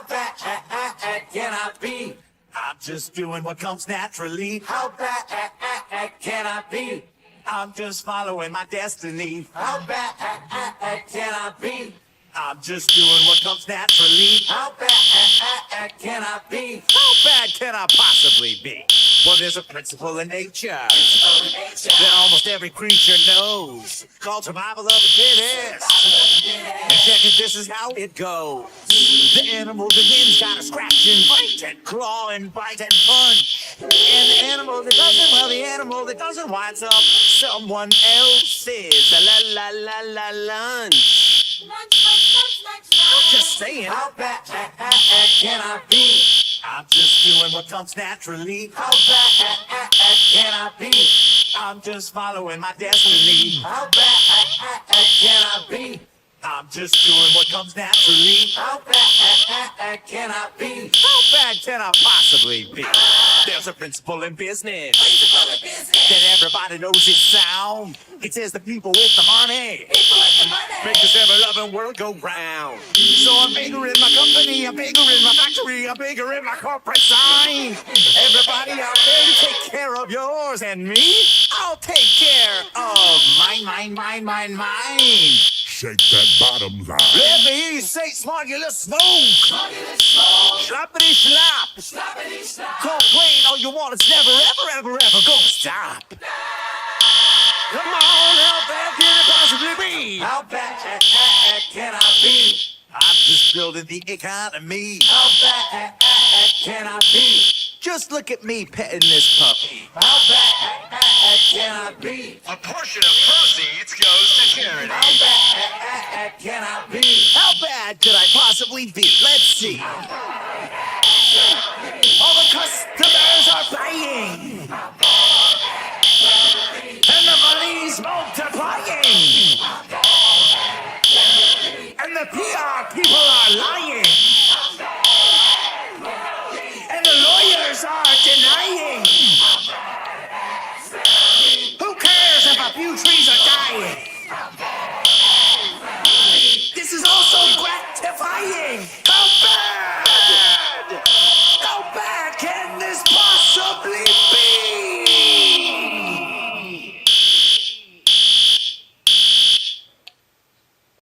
bad can I be? I'm just doing what comes naturally. How bad can I be? I'm just following my destiny. How bad can I be? I'm just doing what comes naturally. How bad can I be? How bad can I possibly be? Well, there's a principle in nature that almost every creature knows, called survival of the fittest. And check it, this is how it goes. The animal that wins gotta scratch and bite and claw and bite and punch. And the animal that doesn't, well, the animal that doesn't winds up someone else's la la la la lunch. I'm just saying, how bad can I be? I'm just doing what comes naturally. How bad can I be? I'm just following my destiny. How bad can I be? I'm just doing what comes naturally. How bad can I be? How bad can I possibly be? There's a principle in business that everybody knows is sound. It says the people with the money make this ever-loving world go round. So I'm bigger in my company, I'm bigger in my factory, I'm bigger in my corporate sign. Everybody out there, take care of yours, and me, I'll take care of mine. Shake that bottom line. Let me hear you say smogulous smoke. Sloppity slop. Complain all you want, it's never ever gonna stop. Come on, how bad can it possibly be? How bad can I be? I'm just building the economy. How bad can I be? Just look at me petting this puppy. How bad can I be? A portion of proceeds goes to charity. How bad can I be? How bad could I possibly be? Let's see. All the customers are buying, and the money's multiplying, and the PR people are lying, and the lawyers are denying. Who cares if a few trees are dying? This is also gratifying.